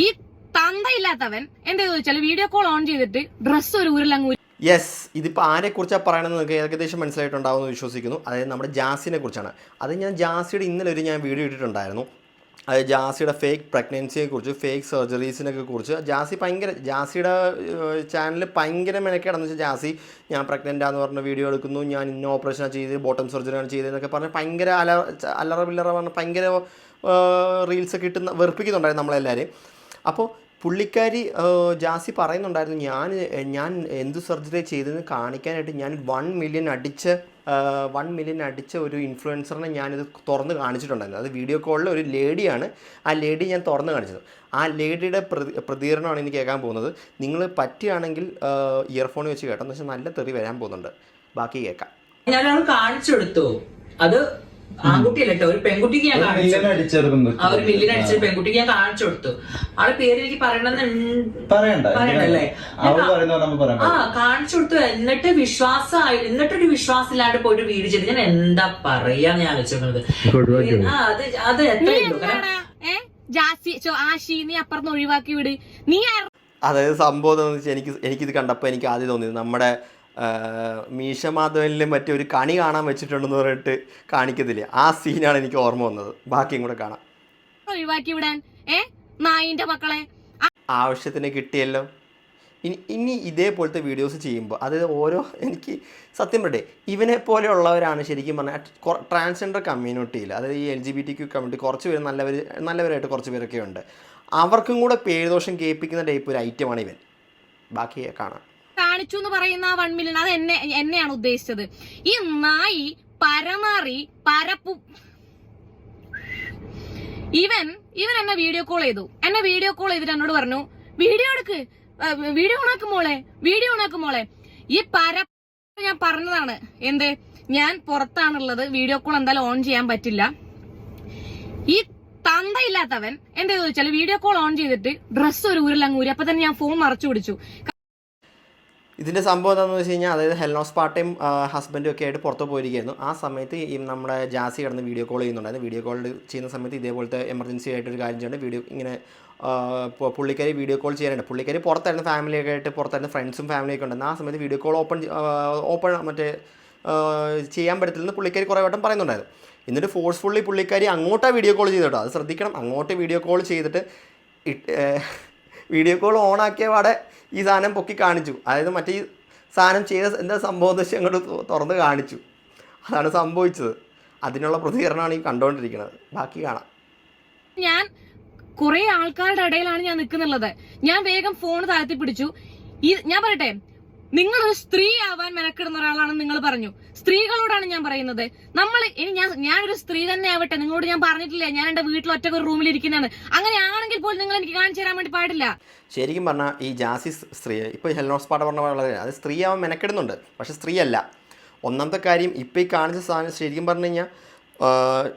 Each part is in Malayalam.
ഈ തന്തയില്ലാത്തവൻ എന്താ ചോദിച്ചാൽ വീഡിയോ കോൾ ഓൺ ചെയ്തിട്ട് ഡ്രസ്സ് ഒരു ഊരിലങ്ങ്. യെസ്, ഇതിപ്പോൾ ആരെക്കുറിച്ചാണ് പറയണമെന്ന് നിങ്ങൾക്ക് ഏകദേശം മനസ്സിലായിട്ടുണ്ടാവുമെന്ന് വിശ്വസിക്കുന്നു. അതായത് നമ്മുടെ ജാസിനെ കുറിച്ചാണ്. അത് ഞാൻ ജാസിയുടെ ഇന്നലെ ഞാൻ വീഡിയോ ഇട്ടിട്ടുണ്ടായിരുന്നു. അത് ജാസിയുടെ ഫേക്ക് പ്രഗ്നൻസിയെക്കുറിച്ച്, ഫേക്ക് സർജറീസിനൊക്കെ കുറിച്ച്. ജാസിയുടെ ചാനൽ ഭയങ്കര മെനക്കേടെന്ന് വെച്ചാൽ ജാസി ഞാൻ പ്രഗ്നൻ്റാന്ന് പറഞ്ഞ വീഡിയോ എടുക്കുന്നു, ഞാൻ ഇന്ന ഓപ്പറേഷനാണ് ചെയ്ത്, ബോട്ടം സർജറിയാണ് ചെയ്തതെന്നൊക്കെ പറഞ്ഞ് ഭയങ്കര അല്ലറ പറഞ്ഞ് ഭയങ്കര റീൽസൊക്കെ ഇട്ട് വെറുപ്പിക്കുന്നുണ്ടായിരുന്നു നമ്മളെല്ലാവരും. അപ്പോൾ പുള്ളിക്കാരി ജാസി പറയുന്നുണ്ടായിരുന്നു, ഞാൻ എന്ത് സർജറി ചെയ്തതെന്ന് കാണിക്കാനായിട്ട് ഞാൻ 1 മില്യൺ അടിച്ച ഒരു ഇൻഫ്ലുവൻസറിനെ ഞാനിത് തുറന്ന് കാണിച്ചിട്ടുണ്ടായിരുന്നു. അത് വീഡിയോ കോളിൽ ഒരു ലേഡിയാണ്. ആ ലേഡി ഞാൻ തുറന്ന് കാണിച്ചത്. ആ ലേഡിയുടെ പ്രതികരണമാണ് എനിക്ക് കേൾക്കാൻ പോകുന്നത്. നിങ്ങൾ പറ്റുകയാണെങ്കിൽ ഇയർഫോൺ വെച്ച് കേട്ടോ, എന്ന് വെച്ചാൽ നല്ല തെറി വരാൻ പോകുന്നുണ്ട്. ബാക്കി കേൾക്കാം. ഞാൻ കാണിച്ചു കൊടുത്തു. അത് ആൺകുട്ടിയല്ലോ, ഒരു പെൺകുട്ടിക്ക് ഞാൻ കാണിച്ചു. ഒരു മില്യൻ അടിച്ച പെൺകുട്ടിക്ക് ഞാൻ കാണിച്ചു കൊടുത്തു. ആളെ പേര് എനിക്ക് പറയണ്ടല്ലേ? കാണിച്ചു കൊടുത്തു. എന്നിട്ടൊരു വിശ്വാസമില്ലാണ്ട് പോയിട്ട് വീട് ചെയ്ത് ഞാൻ എന്താ പറയാന്ന് ഞാൻ ആലോചിക്കുന്നത്. അത് ഒഴിവാക്കി വിട്. നീ അതായത് സംഭവം എനിക്കിത് കണ്ടപ്പോൾ എനിക്ക് ആദ്യം തോന്നിയത് നമ്മുടെ മീശ മാധവനിലെ മറ്റൊരു കണി കാണാൻ വെച്ചിട്ടുണ്ടെന്ന് പറഞ്ഞിട്ട് കാണിക്കത്തില്ലേ, ആ സീനാണ് എനിക്ക് ഓർമ്മ വന്നത്. ബാക്കിയും കൂടെ കാണാം. ഒഴിവാക്കി വിടാൻ നായിന്റെ മക്കളെ ആവശ്യത്തിന് കിട്ടിയല്ലോ. ഇനി ഇതേപോലത്തെ വീഡിയോസ് ചെയ്യുമ്പോൾ അതായത് എനിക്ക് സത്യം പറയട്ടെ, ഇവനെ പോലെയുള്ളവരാണ് ശരിക്കും പറഞ്ഞാൽ ട്രാൻസ്ജെൻഡർ കമ്മ്യൂണിറ്റിയിൽ, അതായത് ഈ LGBTQ കമ്മ്യൂണിറ്റി കുറച്ച് പേര് നല്ലവരായിട്ട് കുറച്ച് പേരൊക്കെ ഉണ്ട്. അവർക്കും കൂടെ പേരുദോഷം കേൾപ്പിക്കുന്ന ടൈപ്പ് ഒരു ഐറ്റമാണ് ഇവൻ. ബാക്കി കാണാം. കാണിച്ചു എന്ന് പറയുന്ന 1 മില്യൺ അത് എന്നെയാണ് ഉദ്ദേശിച്ചത്. ഈ നായി പരമാറി പരപ്പു ഇവൻ എന്നെ വീഡിയോ കോൾ ചെയ്തിട്ട് എന്നോട് പറഞ്ഞു, വീഡിയോ ഓണാക്കും മോളെ. ഈ ഞാൻ പറഞ്ഞതാണ് എന്ത്, ഞാൻ പുറത്താണുള്ളത്, വീഡിയോ കോൾ എന്തായാലും ഓൺ ചെയ്യാൻ പറ്റില്ല. ഈ തന്തയില്ലാത്തവൻ എന്താ ചോദിച്ചാൽ വീഡിയോ കോൾ ഓൺ ചെയ്തിട്ട് ഡ്രസ്സ് ഒരു ഊരിലങ്ങൂരി. അപ്പൊ തന്നെ ഞാൻ ഫോൺ മറച്ചു പിടിച്ചു. ഇതിൻ്റെ സംഭവം എന്താണെന്ന് വെച്ച് കഴിഞ്ഞാൽ, അതായത് ഹെൽനോസ് പാർട്ടയും ഹസ്ബൻഡും ഒക്കെ ആയിട്ട് പുറത്ത് പോയിരിക്കുകയായിരുന്നു. ആ സമയത്ത് ഈ നമ്മുടെ ജാസി കിടന്ന് വീഡിയോ കോൾ ചെയ്യുന്നുണ്ടായിരുന്നു. വീഡിയോ കോൾ ചെയ്യുന്ന സമയത്ത് ഇതേപോലത്തെ എമർജൻസി ആയിട്ടൊരു കാര്യം ചെയ്യുന്നുണ്ട്. ഇങ്ങനെ പുള്ളിക്കാരി വീഡിയോ കോൾ ചെയ്യാനുണ്ട്. പുള്ളിക്കാരി പുറത്തായിരുന്നു, ഫാമിലിയൊക്കെ ആയിട്ട് പുറത്തായിരുന്നു, ഫ്രണ്ട്സും ഫാമിലിയൊക്കെ ഉണ്ടായിരുന്നു. ആ സമയത്ത് വീഡിയോ കോൾ ഓപ്പൺ ചെയ്യാൻ പറ്റത്തില്ലെന്ന് പുള്ളിക്കാരി കുറേ വട്ടം പറയുന്നുണ്ടായിരുന്നു. എന്നിട്ട് ഫോഴ്സ്ഫുള്ളി പുള്ളിക്കാരി അങ്ങോട്ടാണ് വീഡിയോ കോൾ ചെയ്തിട്ടോ. അത് ശ്രദ്ധിക്കണം. അങ്ങോട്ട് വീഡിയോ കോൾ ചെയ്തിട്ട് വീഡിയോ കോൾ ഓണാക്കിയ പാടെ ഈ സാധനം പൊക്കി കാണിച്ചു. അതായത് മറ്റേ ഈ സാധനം ചെയ്ത എന്താ സംഭവം എന്ന് വെച്ചാൽ അങ്ങോട്ട് തുറന്ന് കാണിച്ചു. അതാണ് സംഭവിച്ചത്. അതിനുള്ള പ്രതികരണമാണ് ഈ കണ്ടുകൊണ്ടിരിക്കുന്നത്. ബാക്കി കാണാം. ഞാൻ കുറെ ആൾക്കാരുടെ ഇടയിലാണ് ഞാൻ നിൽക്കുന്നുള്ളത്. ഞാൻ വേഗം ഫോൺ താഴ്ത്തി പിടിച്ചു. ഞാൻ പറയട്ടെ, നിങ്ങളൊരു സ്ത്രീ ആവാൻ മെനക്കിടുന്ന ഒരാളാണെന്ന് നിങ്ങൾ പറഞ്ഞു. സ്ത്രീകളോടാണ് ഞാൻ പറയുന്നത്. ഞാനൊരു സ്ത്രീ തന്നെ ആവട്ടെ. നിങ്ങളോട് ഞാൻ പറഞ്ഞിട്ടില്ല ഞാൻ എന്റെ വീട്ടിൽ ഒറ്റ ഒരു റൂമിൽ ഇരിക്കുന്നതാണ്. അങ്ങനെയാണെങ്കിൽ പോലും നിങ്ങൾ എനിക്ക് കാണിച്ചു തരാൻ വേണ്ടി പാടില്ല. ശരിക്കും പറഞ്ഞാൽ ഈ ജാസി സ്ത്രീ ഇപ്പോൾ ഹെൽനോസ് പാട്ട് പറഞ്ഞ വളരെ അത് സ്ത്രീ ആവാൻ മെനക്കെടുന്നുണ്ട്, പക്ഷെ സ്ത്രീ അല്ല. ഒന്നാമത്തെ കാര്യം, ഇപ്പോൾ ഈ കാണിച്ച സാധനം ശരിക്കും പറഞ്ഞു കഴിഞ്ഞാൽ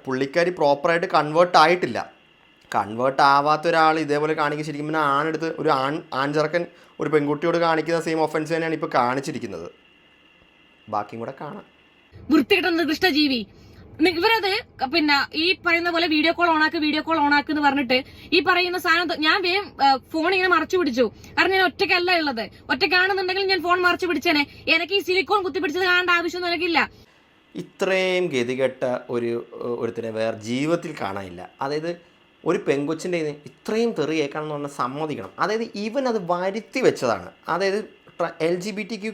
പുള്ളിക്കാരി പ്രോപ്പറായിട്ട് കൺവേർട്ട് ആയിട്ടില്ല. കൺവേർട്ട് ആവാത്ത ഒരാൾ ഇതേപോലെ കാണിക്കുക ശരിക്കും പറഞ്ഞാൽ ആണെടുത്ത് ഒരു ആൺചെറുക്കൻ ഒരു പെൺകുട്ടിയോട് കാണിക്കുന്ന സെയിം ഒഫൻസ് തന്നെയാണ് ഇപ്പോൾ കാണിച്ചിരിക്കുന്നത്. ബാക്കിയും കൂടെ കാണാം. വൃത്തികെട്ട നിർദ്ദിഷ്ട ജീവി ഇവരത് ഈ പറയുന്ന പോലെ വീഡിയോ കോൾ ഓണാക്ക് എന്ന് പറഞ്ഞിട്ട് ഈ പറയുന്ന സാധനം ഞാൻ വേഗം ഫോൺ ഇങ്ങനെ മറച്ചു പിടിച്ചു. കാരണം ഞാൻ ഒറ്റയ്ക്കല്ല ഉള്ളത്. ഒറ്റയ്ക്കാണെന്നുണ്ടെങ്കിൽ ഞാൻ ഫോൺ മറച്ചു പിടിച്ചേനെ. എനിക്ക് ഈ സിലിക്കോൺ കുത്തിപ്പിടിച്ചത് കാണേണ്ട ആവശ്യമൊന്നും എനിക്കില്ല. ഇത്രയും ഗതികെട്ട ഒരുത്തിനെ വേറെ ജീവിതത്തിൽ കാണാനില്ല. അതായത് ഒരു പെങ്കൊച്ചിൻ്റെ ഇത്രയും തെറി കേൾക്കാമെന്ന് പറഞ്ഞാൽ സമ്മതിക്കണം. അതായത് ഇവൻ അത് വരുത്തി വെച്ചതാണ്. അതായത് LGBTQ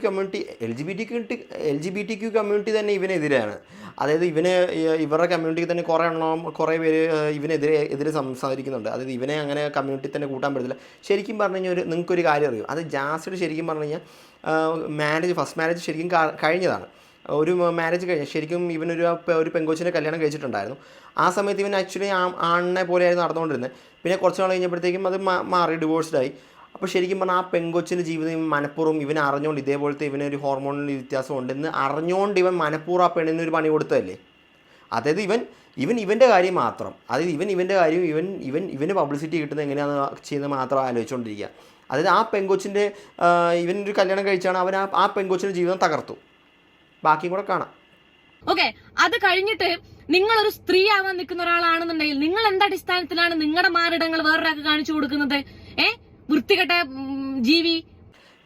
കമ്മ്യൂണിറ്റി തന്നെ ഇവനെതിരെയാണ്. അതായത് ഇവരുടെ കമ്മ്യൂണിറ്റിക്ക് തന്നെ കുറേ പേര് ഇവനെതിരെ സംസാരിക്കുന്നുണ്ട്. അതായത് ഇവനെ അങ്ങനെ കമ്മ്യൂണിറ്റി തന്നെ കൂട്ടാൻ പറ്റത്തില്ല. ശരിക്കും പറഞ്ഞു കഴിഞ്ഞാൽ നിങ്ങൾക്കൊരു കാര്യം അറിയും, അത് ജാസിയുടെ ശരിക്കും പറഞ്ഞു കഴിഞ്ഞാൽ ഫസ്റ്റ് മാരേജ് ശരിക്കും കഴിഞ്ഞതാണ്. ഒരു മാരേജ് കഴിഞ്ഞ ശരിക്കും ഇവനൊരു പെങ്കൊച്ചിനെ കല്യാണം കഴിച്ചിട്ടുണ്ടായിരുന്നു. ആ സമയത്ത് ഇവൻ ആക്ച്വലി ആണിനെ പോലെയായിരുന്നു നടന്നുകൊണ്ടിരുന്നത്. പിന്നെ കുറച്ച് നാൾ കഴിഞ്ഞപ്പോഴത്തേക്കും അത് മാറി, ഡിവോഴ്സ്ഡായി. അപ്പോൾ ശരിക്കും പറഞ്ഞാൽ ആ പെങ്കൊച്ചിൻ്റെ ജീവിതം മനഃപൂർവ്വം ഇവൻ അറിഞ്ഞുകൊണ്ട് ഇതേപോലത്തെ ഇവനൊരു ഹോർമോണിൽ വ്യത്യാസം ഉണ്ടെന്ന് അറിഞ്ഞുകൊണ്ട് ഇവൻ മനഃപൂർവ്വം ആ പെണ്ണിനൊരു പണി കൊടുത്തതല്ലേ. അതായത് ഇവൻ്റെ കാര്യം മാത്രം, അതായത് ഇവൻ്റെ കാര്യം ഇവന് പബ്ലിസിറ്റി കിട്ടുന്നത് എങ്ങനെയാണെന്ന് ചെയ്യുന്നത് മാത്രം ആലോചിച്ചുകൊണ്ടിരിക്കുക. അതായത് ആ പെങ്കൊച്ചിൻ്റെ ഇവനൊരു കല്യാണം കഴിച്ചാണ് അവൻ ആ പെങ്കൊച്ചിൻ്റെ ജീവിതം തകർത്തു. ബാക്കിയും കൂടെ കാണാം. ഓക്കെ, അത് കഴിഞ്ഞിട്ട് നിങ്ങളൊരു സ്ത്രീ ആവാൻ നിൽക്കുന്ന ഒരാളാണെന്നുണ്ടെങ്കിൽ നിങ്ങൾ എന്ത് അടിസ്ഥാനത്തിലാണ് നിങ്ങളുടെ മാറിടങ്ങൾ വേറൊരാൾക്ക് കാണിച്ചു കൊടുക്കുന്നത്? വൃത്തികെട്ട ജീവി.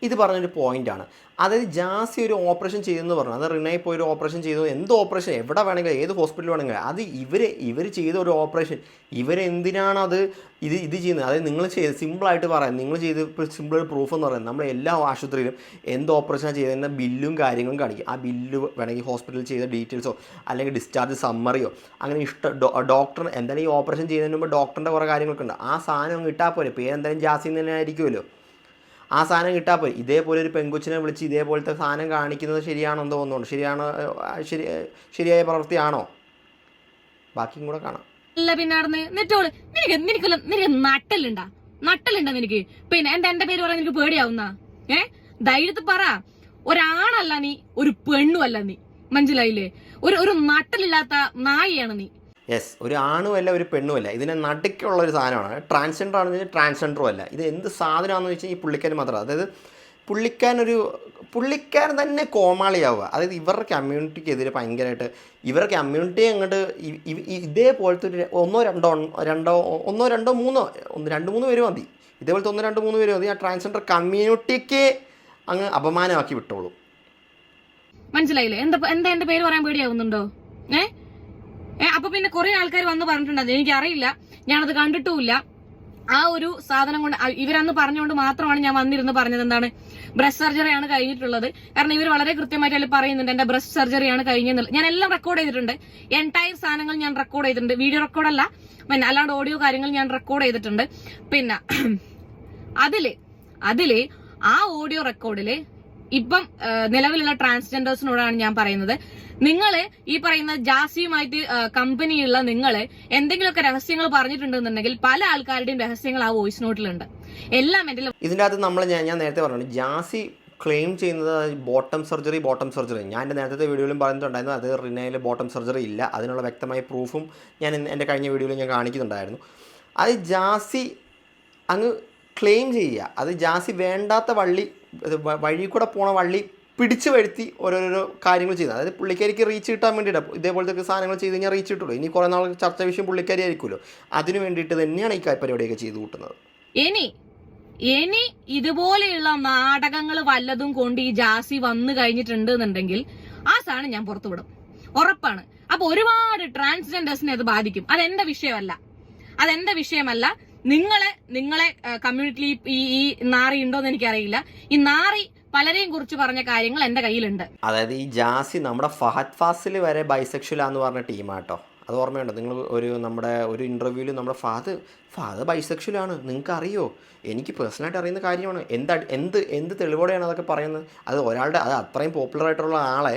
ഇത് പറഞ്ഞൊരു പോയിന്റാണ്. അതായത് ജാസി ഒരു ഓപ്പറേഷൻ ചെയ്തെന്ന് പറഞ്ഞു, അത് റിനേ പോയി ഒരു ഓപ്പറേഷൻ ചെയ്തു. എന്ത് ഓപ്പറേഷൻ, എവിടെ വേണമെങ്കിലും, ഏത് ഹോസ്പിറ്റലിൽ വേണമെങ്കിലും, അത് ഇവർ ചെയ്ത ഒരു ഓപ്പറേഷൻ. ഇവരെന്തിനാണ് ഇത് ചെയ്യുന്നത്? അതായത് നിങ്ങൾ ചെയ്ത് സിമ്പിളായിട്ട് പറയാം, നിങ്ങൾ ചെയ്ത് സിമ്പിൾ ഒരു പ്രൂഫ് എന്ന് പറയുന്നത്, നമ്മൾ എല്ലാ ആശുപത്രിയിലും എന്ത് ഓപ്പറേഷനാണ് ചെയ്തതെന്ന ബില്ലും കാര്യങ്ങളും കാണിക്കും. ആ ബില്ല് വേണമെങ്കിൽ ഹോസ്പിറ്റലിൽ ചെയ്ത ഡീറ്റെയിൽസോ അല്ലെങ്കിൽ ഡിസ്ചാർജ് സമ്മറിയോ അങ്ങനെ ഡോക്ടർ എന്തായാലും ഈ ഓപ്പറേഷൻ ചെയ്യുന്നതിന് മുമ്പ് ഡോക്ടറിൻ്റെ കുറേ കാര്യങ്ങളൊക്കെ ഉണ്ട്. ആ സാധനം കിട്ടാൽ പോലെ, പേരെന്തായാലും ജാസി തന്നെ ആയിരിക്കുമല്ലോ, ആ സാധനം കിട്ടാൽ പോയി. ഇതേപോലെ ഒരു പെങ്കൊച്ചിനെ വിളിച്ച് ഇതേപോലത്തെ സാധനം കാണിക്കുന്നത് ശരിയാണെന്ന് തോന്നുന്നുണ്ട്. ശരിയായ പ്രവൃത്തിയാണോ? ബാക്കിയും കൂടെ കാണാം. അല്ല പിന്നെ നിനക്ക് നട്ടലുണ്ടാ നിനക്ക്? പിന്നെ എന്റെ പേര് പറയാൻ നിനക്ക് പേടിയാവുന്ന? ധൈര്യത്തിൽ പറ. ഒരാണല്ല നീ, ഒരു പെണ്ണുമല്ല നീ, മനസ്സിലായില്ലേ? ഒരു നട്ടലില്ലാത്ത നായിയാണ് നീ. യെസ്, ഒരു ആണുമല്ല ഒരു പെണ്ണുമല്ല, ഇതിനെ നടുക്കുള്ള ഒരു സാധനമാണ്. ട്രാൻസ്ജെൻഡർ ആണെന്ന് വെച്ചാൽ ട്രാൻസ്ജെൻഡറും അല്ല. ഇത് എന്ത് സാധനമാണെന്ന് വെച്ചാൽ ഈ പുള്ളിക്കാരൻ മാത്രം, അതായത് പുള്ളിക്കാരൻ തന്നെ കോമാളിയാവുക. അതായത് ഇവരുടെ കമ്മ്യൂണിറ്റിക്കെതിരെ ഭയങ്കരമായിട്ട് ഇവരുടെ കമ്മ്യൂണിറ്റിയെ അങ്ങോട്ട് ഇതേപോലത്തെ ഒരു ഒന്നോ രണ്ടോ മൂന്നോ പേര് മതി, ഇതേപോലത്തെ 1-2-3 പേര് മതി. ആ ട്രാൻസ്ജെൻഡർ കമ്മ്യൂണിറ്റിക്ക് അങ്ങ് അപമാനമാക്കി വിട്ടോളൂ. മനസ്സിലായില്ലേ? എന്താ എന്റെ പേര് പറയാൻ പേടിയാവുന്നുണ്ടോ? അപ്പൊ പിന്നെ കുറെ ആൾക്കാർ വന്ന് പറഞ്ഞിട്ടുണ്ട്, എനിക്കറിയില്ല, ഞാനത് കണ്ടിട്ടുമില്ല. ആ ഒരു സാധനം കൊണ്ട് ഇവരന്ന് പറഞ്ഞുകൊണ്ട് മാത്രമാണ് ഞാൻ വന്നിരുന്ന് പറഞ്ഞത് എന്താണ്, ബ്രസ്റ്റ് സർജറിയാണ് കഴിഞ്ഞിട്ടുള്ളത്. കാരണം ഇവർ വളരെ കൃത്യമായിട്ട് അതിൽ പറയുന്നുണ്ട് എന്റെ ബ്രസ്റ്റ് സർജറിയാണ് കഴിഞ്ഞെന്നുള്ളത്. ഞാൻ എല്ലാം റെക്കോർഡ് ചെയ്തിട്ടുണ്ട്, എൻറ്റയർ സാധനങ്ങൾ ഞാൻ റെക്കോർഡ് ചെയ്തിട്ടുണ്ട്. വീഡിയോ റെക്കോർഡല്ല, പിന്നെ അല്ലാണ്ട് ഓഡിയോ കാര്യങ്ങൾ ഞാൻ റെക്കോർഡ് ചെയ്തിട്ടുണ്ട്. പിന്നെ അതില് ആ ഓഡിയോ റെക്കോർഡില് ഇപ്പം നിലവിലുള്ള ട്രാൻസ്ജെൻഡേഴ്സിനോടാണ് ഞാൻ പറയുന്നത്, നിങ്ങള് ഈ പറയുന്ന ജാസിയുമായിട്ട് കമ്പനിയുള്ള നിങ്ങള് എന്തെങ്കിലുമൊക്കെ രഹസ്യങ്ങൾ പറഞ്ഞിട്ടുണ്ടെന്നുണ്ടെങ്കിൽ പല ആൾക്കാരുടെയും രഹസ്യങ്ങൾ ആ വോയിസ് നോട്ടിലുണ്ട്. എല്ലാം എന്റെ ഇതിൻ്റെ അകത്ത് ഞാൻ നേരത്തെ പറഞ്ഞു, ജാസി ക്ലെയിം ചെയ്യുന്നത് ബോട്ടം സർജറി. ഞാൻ എൻ്റെ നേരത്തെ വീഡിയോയിലും പറഞ്ഞിട്ടുണ്ടായിരുന്നു, അത് റിനയിൽ ബോട്ടം സർജറി ഇല്ല. അതിനുള്ള വ്യക്തമായ പ്രൂഫും ഞാൻ എൻ്റെ കഴിഞ്ഞ വീഡിയോയിൽ ഞാൻ കാണിക്കുന്നുണ്ടായിരുന്നു. അത് ജാസി അങ്ങ് ക്ലെയിം ചെയ്യുക. അത് ജാസി വേണ്ടാത്ത വഴി കൂടെ പോണ വള്ളി പിടിച്ചു വരുത്തി ഓരോരോ കാര്യങ്ങൾ ചെയ്യുന്നത്. അതായത് പുള്ളിക്കാരിക്ക് റീച്ച് കിട്ടാൻ വേണ്ടിയിട്ടാണ് ഇതേപോലത്തെ സാധനങ്ങൾ ചെയ്ത് കഴിഞ്ഞാൽ റീച്ച് കിട്ടുള്ളൂ. ഇനി കുറേ നാൾ ചർച്ച വിഷയം പുള്ളിക്കാരി ആയിരിക്കുമല്ലോ, അതിന് വേണ്ടിയിട്ട് തന്നെയാണ് ഈ പരിപാടിയൊക്കെ ചെയ്തു കൂട്ടുന്നത്. ഇനി ഇതുപോലെയുള്ള നാടകങ്ങൾ വല്ലതും കൊണ്ട് ഈ ജാസി വന്നു കഴിഞ്ഞിട്ടുണ്ട് എന്നുണ്ടെങ്കിൽ ആ സാധനം ഞാൻ പുറത്തുവിടും, ഉറപ്പാണ്. അപ്പൊ ഒരുപാട് ട്രാൻസ്ജെൻഡേഴ്സിനെ അത് ബാധിക്കും. അതെന്റെ വിഷയമല്ല. നിങ്ങളെ കമ്മ്യൂണിറ്റിയിൽ ഈ നാറി ഉണ്ടോന്ന് എനിക്കറിയില്ല. ഈ നാറി പലരെയും കുറിച്ച് പറഞ്ഞ കാര്യങ്ങൾ എന്റെ കയ്യിലുണ്ട്. അതായത് ഈ ജാസി നമ്മുടെ ഫഹദ് ഫാസിൽ വരെ ബൈസെക്ഷലാന്ന് പറഞ്ഞ ടീമാട്ടോ. അത് ഓർമ്മയുണ്ടോ നിങ്ങൾ? നമ്മുടെ ഒരു ഇന്റർവ്യൂവിൽ നമ്മുടെ ഫഹദ് ബൈസെക്ഷലാണ്, നിങ്ങൾക്ക് അറിയോ? എനിക്ക് പേഴ്സണലായിട്ട് അറിയുന്ന കാര്യമാണ്. എന്ത് തെളിവോടെയാണ് അതൊക്കെ പറയുന്നത്? അത് അത്രയും പോപ്പുലർ ആയിട്ടുള്ള ആളെ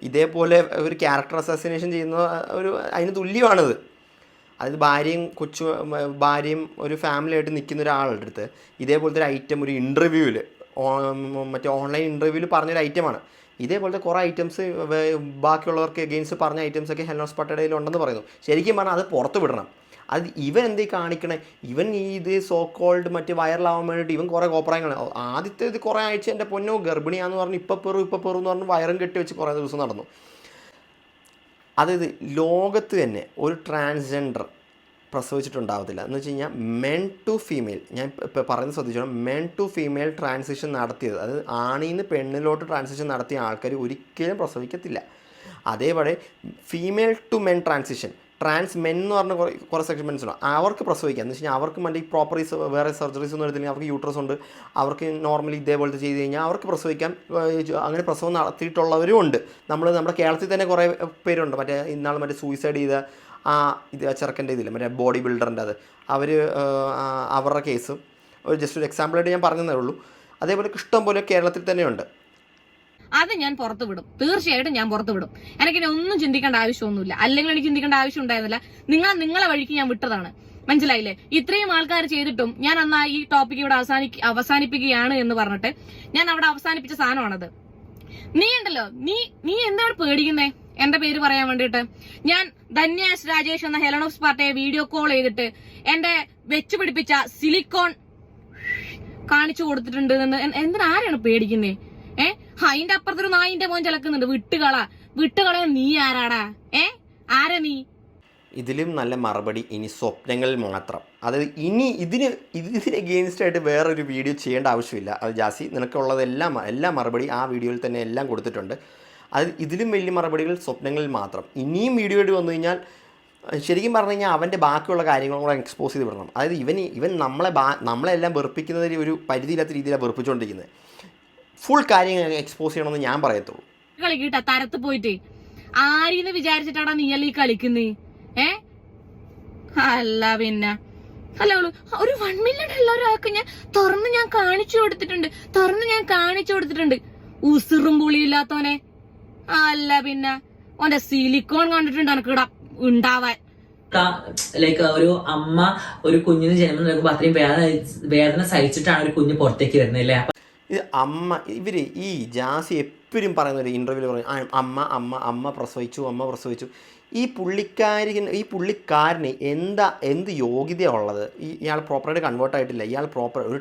ഇതേപോലെ ഒരു ക്യാരക്ടർ അസാസിനേഷൻ ചെയ്യുന്ന അതിന് തുല്യമാണിത്. അതായത് ഭാര്യയും ഒരു ഫാമിലി ആയിട്ട് നിൽക്കുന്ന ഒരാളുടെ അടുത്ത് ഇതേപോലത്തെ ഒരു ഐറ്റം ഒരു ഇൻ്റർവ്യൂവിൽ മറ്റേ ഓൺലൈൻ ഇൻ്റർവ്യൂവിൽ പറഞ്ഞൊരു ഐറ്റമാണ്. ഇതേപോലത്തെ കുറേ ഐറ്റംസ് ബാക്കിയുള്ളവർക്ക് എഗെയിൻസ്റ്റ് പറഞ്ഞ ഐറ്റംസൊക്കെ ഹെൽനോസ് പട്ടേഡയിൽ ഉണ്ടെന്ന് പറയുന്നു. ശരിക്കും പറഞ്ഞാൽ അത് പുറത്ത് വിടണം. അത് ഇവൻ എന്തേ കാണിക്കണേ? ഇവൻ ഇത് സോ കോൾഡ് മറ്റേ വൈറലാവാൻ വേണ്ടിയിട്ട് ഇവൻ കുറേ കോപ്രായങ്ങൾ ആദ്യത്തെ കുറേ ആഴ്ച എൻ്റെ പൊന്നോ ഗർഭിണിയാന്ന് പറഞ്ഞ് ഇപ്പം പെറും എന്ന് പറഞ്ഞ് വയറും കെട്ടി വെച്ച് കുറേ ദിവസം നടന്നു. അതായത് ലോകത്ത് തന്നെ ഒരു ട്രാൻസ്ജെൻഡർ പ്രസവിച്ചിട്ടുണ്ടാവത്തില്ല എന്ന് വെച്ച് കഴിഞ്ഞാൽ മെൻ ടു ഫീമെയിൽ, ഞാൻ ഇപ്പോൾ പറയുന്നത് ശ്രദ്ധിച്ചോളാം, മെൻ ടു ഫീമെയിൽ ട്രാൻസിഷൻ നടത്തിയത്, അത് ആണിൽ നിന്ന് പെണ്ണിലോട്ട് ട്രാൻസിഷൻ നടത്തിയ ആൾക്കാർ ഒരിക്കലും പ്രസവിക്കത്തില്ല. അതേപോലെ female to men transition, trans men എന്ന് പറഞ്ഞ കുറേ സെഗ്മെൻറ്റ്സ് ഉണ്ട്, അവർക്ക് പ്രസവിക്കാം. എന്ന് വെച്ച് കഴിഞ്ഞാൽ അവർക്ക് മറ്റേ പ്രോപ്പർ വേറെ സർജറീസ് ഒന്നും എടുത്തില്ലെങ്കിൽ അവർക്ക് യൂട്രസ് ഉണ്ട്, അവർക്ക് നോർമലി ഇതേപോലത്തെ ചെയ്ത് കഴിഞ്ഞാൽ അവർക്ക് പ്രസവിക്കാം. അങ്ങനെ പ്രസവം നടത്തിയിട്ടുള്ളവരും ഉണ്ട്. നമ്മുടെ കേരളത്തിൽ തന്നെ കുറേ പേരുണ്ട്. ഇന്നാൾ സൂയിസൈഡ് ചെയ്ത ചെറുക്കൻ്റെ ഇതില്ല, മറ്റേ ബോഡി ബിൽഡറിൻ്റെ അവരുടെ കേസ് ജസ്റ്റ് ഒരു എക്സാമ്പിളായിട്ട് ഞാൻ പറഞ്ഞതേ ഉള്ളൂ. അതേപോലെ ഇഷ്ടം പോലെ കേരളത്തിൽ തന്നെയുണ്ട്. അത് ഞാൻ പുറത്തു വിടും, തീർച്ചയായിട്ടും ഞാൻ പുറത്തു വിടും. എനിക്കിനി ഒന്നും ചിന്തിക്കേണ്ട ആവശ്യമൊന്നുമില്ല, അല്ലെങ്കിൽ എനിക്ക് ചിന്തിക്കേണ്ട ആവശ്യം ഉണ്ടായിരുന്നില്ല. നിങ്ങളെ വഴിക്ക് ഞാൻ വിട്ടതാണ്, മനസ്സിലായില്ലേ? ഇത്രയും ആൾക്കാർ ചെയ്തിട്ടും ഞാൻ അന്ന് ഈ ടോപ്പിക് ഇവിടെ അവസാനിപ്പിക്കുകയാണ് എന്ന് പറഞ്ഞിട്ട് ഞാൻ അവിടെ അവസാനിപ്പിച്ച സാധനമാണത്. നീ ഉണ്ടല്ലോ, നീ എന്താണ് പേടിക്കുന്നേ എന്റെ പേര് പറയാൻ വേണ്ടിയിട്ട്? ഞാൻ ധന്യാസ് രാജേഷ് എന്ന ഹെലനോസ് പാർട്ടിയെ വീഡിയോ കോൾ ചെയ്തിട്ട് എന്റെ വെച്ചു പിടിപ്പിച്ച സിലിക്കോൺ കാണിച്ചു കൊടുത്തിട്ടുണ്ട് എന്ന് ആരാണ് പേടിക്കുന്നേ? അതിന്റെ അപ്പുറത്തൊരു നായിന്റെ മോൻ ചിലക്കുന്നുണ്ട്, വിട്ടുകള വിട്ടുകളയാൻ നീ ആരാടാ? ആരാ നീ? ഇതിലും നല്ല മറുപടി ഇനി സ്വപ്നങ്ങളിൽ മാത്രം. അതായത് ഇനി ഇതിന് എഗെയിൻസ്റ്റ് ആയിട്ട് വേറൊരു വീഡിയോ ചെയ്യേണ്ട ആവശ്യമില്ല. അത് ജാസി നിനക്കുള്ളതെല്ലാം എല്ലാ മറുപടി ആ വീഡിയോയിൽ തന്നെ എല്ലാം കൊടുത്തിട്ടുണ്ട്. അത് ഇതിലും വലിയ മറുപടികൾ സ്വപ്നങ്ങളിൽ മാത്രം. ഇനിയും വീഡിയോ ആയിട്ട് വന്നു കഴിഞ്ഞാൽ ശരിക്കും പറഞ്ഞു കഴിഞ്ഞാൽ അവൻ്റെ ബാക്കിയുള്ള കാര്യങ്ങളും കൂടെ എക്സ്പോസ് ചെയ്ത് വിടണം. അതായത് ഇവൻ നമ്മളെല്ലാം വെറുപ്പിക്കുന്നതിൽ ഒരു പരിധിയില്ലാത്ത രീതിയിലാണ് വെറുപ്പിച്ചുകൊണ്ടിരിക്കുന്നത്. ഫുൾ കാര്യങ്ങൾ എക്സ്പോസ് ചെയ്യണമെന്ന് ഞാൻ പറയത്തുള്ളൂ. കളിക്കട്ട തരത്ത് പോയിട്ട് ആരീന്ന് വിചാരിച്ചിട്ടാടാ നീയല്ലേ ഈ കളിക്കുന്നേ? അല്ല പിന്നെ അല്ല ഒരു 1 മില്യൺ ഉള്ള ഒരാൾക്ക് ഞാൻ കാണിച്ചു കൊടുത്തിട്ടുണ്ട്. ഉസിറും പുളിയില്ലാത്തവനെ. അല്ല പിന്നെ ഓന്റെ സിലിക്കോൺ കണ്ടിട്ടുണ്ട് എനക്കിട ഉണ്ടാവാൻ. ലൈക്ക് ഒരു അമ്മ ഒരു കുഞ്ഞിന് ജന്മം നൽകുമ്പോൾ അത്രയും വേദന സഹിച്ചിട്ടാണ് ഒരു കുഞ്ഞ് പുറത്തേക്ക് വരുന്നത് അല്ലേ? ഇത് ഇവര് ഈ ജാസി എപ്പോഴും പറയുന്ന ഒരു ഇന്റർവ്യൂവിൽ പറയും അമ്മ പ്രസവിച്ചു. ഈ പുള്ളിക്കാരന് എന്ത് യോഗ്യതയുള്ളത്? ഇയാൾ പ്രോപ്പറായിട്ട് കൺവേർട്ട് ആയിട്ടില്ല. ഇയാൾ പ്രോപ്പർ ഒരു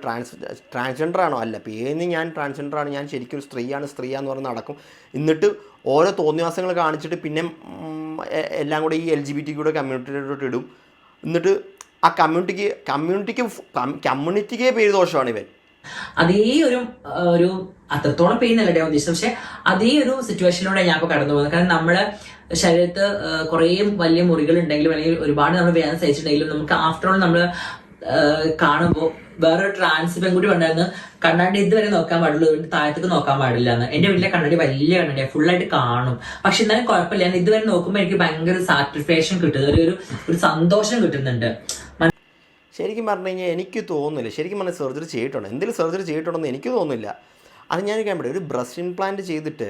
ട്രാൻസ്ജെൻഡർ ആണോ? അല്ല. പേരിന് ഞാൻ ട്രാൻസ്ജെൻഡറാണ്, ഞാൻ ശരിക്കും ഒരു സ്ത്രീയാന്ന് പറഞ്ഞ് നടക്കും. എന്നിട്ട് ഓരോ തോന്നിവാസങ്ങൾ കാണിച്ചിട്ട് പിന്നെ എല്ലാം കൂടെ ഈ LGBT കൂടെ കമ്മ്യൂണിറ്റിയിലോട്ട് ഇടും. എന്നിട്ട് ആ കമ്മ്യൂണിറ്റിക്ക് പേര് ദോഷമാണ് ഇവൻ. അതേ ഒരു അത്രത്തോളം പെയിൻ അല്ലേ ഉദ്ദേശിച്ചത്, പക്ഷെ അതേ ഒരു സിറ്റുവേഷനിലൂടെ ഞാൻ ഇപ്പൊ കടന്നു പോകുന്നത്. കാരണം നമ്മളെ ശരീരത്ത് കുറേ വലിയ മുറികൾ ഉണ്ടെങ്കിലും അല്ലെങ്കിൽ ഒരുപാട് നമ്മൾ വേദന സഹിച്ചിട്ടുണ്ടെങ്കിലും നമുക്ക് ആഫ്റ്റർ ഓൾ നമ്മൾ കാണുമ്പോൾ വേറൊരു ട്രാൻസ് പെൺകുട്ടി ഉണ്ടായിരുന്നു, കണ്ണാടി ഇതുവരെ നോക്കാൻ പാടുള്ളൂ, താഴത്തേക്ക് നോക്കാൻ പാടില്ല എന്ന്. എന്റെ വീട്ടിലെ കണ്ണാടി വലിയ കണ്ണാടിയാണ്, ഫുള്ളായിട്ട് കാണും. പക്ഷെ എന്നാലും കുഴപ്പമില്ല, ഞാൻ ഇതുവരെ നോക്കുമ്പോൾ എനിക്ക് ഭയങ്കര സാറ്റിസ്ഫാക്ഷൻ കിട്ടുന്നത്, ഒരു സന്തോഷം കിട്ടുന്നുണ്ട്. ശരിക്കും പറഞ്ഞു കഴിഞ്ഞാൽ എനിക്ക് തോന്നുന്നില്ല ശരിക്കും പറഞ്ഞാൽ സർജറി ചെയ്തിട്ടുണ്ട്, എന്തെങ്കിലും സർജറി ചെയ്തിട്ടുണ്ടെന്ന് എനിക്ക് തോന്നുന്നില്ല. അത് ഞാൻ കേൾപ്പട്ടെ, ഒരു ബ്രസ്റ്റ് ഇംപ്ലാന്റ് ചെയ്തിട്ട്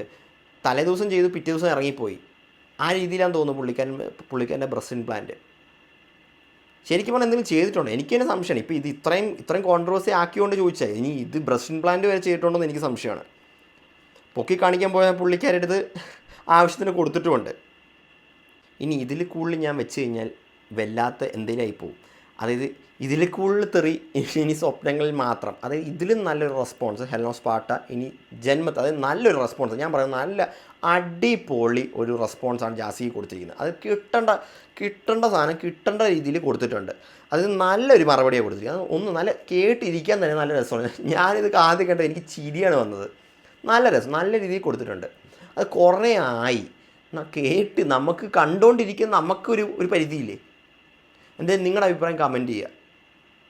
തലേ ദിവസം ചെയ്ത് പിറ്റേ ദിവസം ഇറങ്ങിപ്പോയി. ആ രീതിയിലാന്ന് തോന്നുന്നു പുള്ളിക്കാരൻ്റെ ബ്രസ്റ്റ് ഇംപ്ലാന്റ്. ശരിക്കും പറഞ്ഞാൽ എന്തെങ്കിലും ചെയ്തിട്ടുണ്ടോ? എനിക്ക് തന്നെ സംശയമാണ്. ഇപ്പോൾ ഇത് ഇത്രയും കോൺട്രവേഴ്സി ആക്കിക്കൊണ്ട് ചോദിച്ചാൽ ഇനി ഇത് ബ്രസ്റ്റ് ഇംപ്ലാന്റ് വരെ ചെയ്തിട്ടുണ്ടോ എന്ന് എനിക്ക് സംശയമാണ്. പൊക്കി കാണിക്കാൻ പോയ പുള്ളിക്കാരുടെ ആവശ്യത്തിന് കൊടുത്തിട്ടുമുണ്ട്. ഇനി ഇതിൽ കൂടുതൽ ഞാൻ വെച്ച് കഴിഞ്ഞാൽ വല്ലാത്ത എന്തെങ്കിലും ആയിപ്പോവും. അതായത് ഇതിൽ കൂടുതൽ തെറി ഇനി സ്വപ്നങ്ങളിൽ മാത്രം. അതായത് ഇതിലും നല്ലൊരു റെസ്പോൺസ് ഹെലൻ സ്പാർട്ട ഇനി അതായത് നല്ലൊരു റെസ്പോൺസ്, ഞാൻ പറയുന്നത് നല്ല അടിപൊളി ഒരു റെസ്പോൺസാണ് ജാസിക്ക് കൊടുത്തിരിക്കുന്നത്. അത് കിട്ടേണ്ട സാധനം കിട്ടേണ്ട രീതിയിൽ കൊടുത്തിട്ടുണ്ട്. അത് നല്ലൊരു മറുപടിയാണ് കൊടുത്തിരിക്കുന്നത്. ഒന്ന് നല്ല കേട്ടിരിക്കാൻ തന്നെ നല്ല രസമാണ്. ഞാനിത് ആദ്യം കണ്ടത് എനിക്ക് ചിരിയാണ് വന്നത്. നല്ല രസം, നല്ല രീതിയിൽ കൊടുത്തിട്ടുണ്ട്. അത് കുറേ ആയി കേട്ട് നമുക്ക് കണ്ടുകൊണ്ടിരിക്കുന്ന നമുക്കൊരു പരിധിയില്ലേ. എന്തായാലും നിങ്ങളുടെ അഭിപ്രായം കമൻറ്റ് ചെയ്യുക.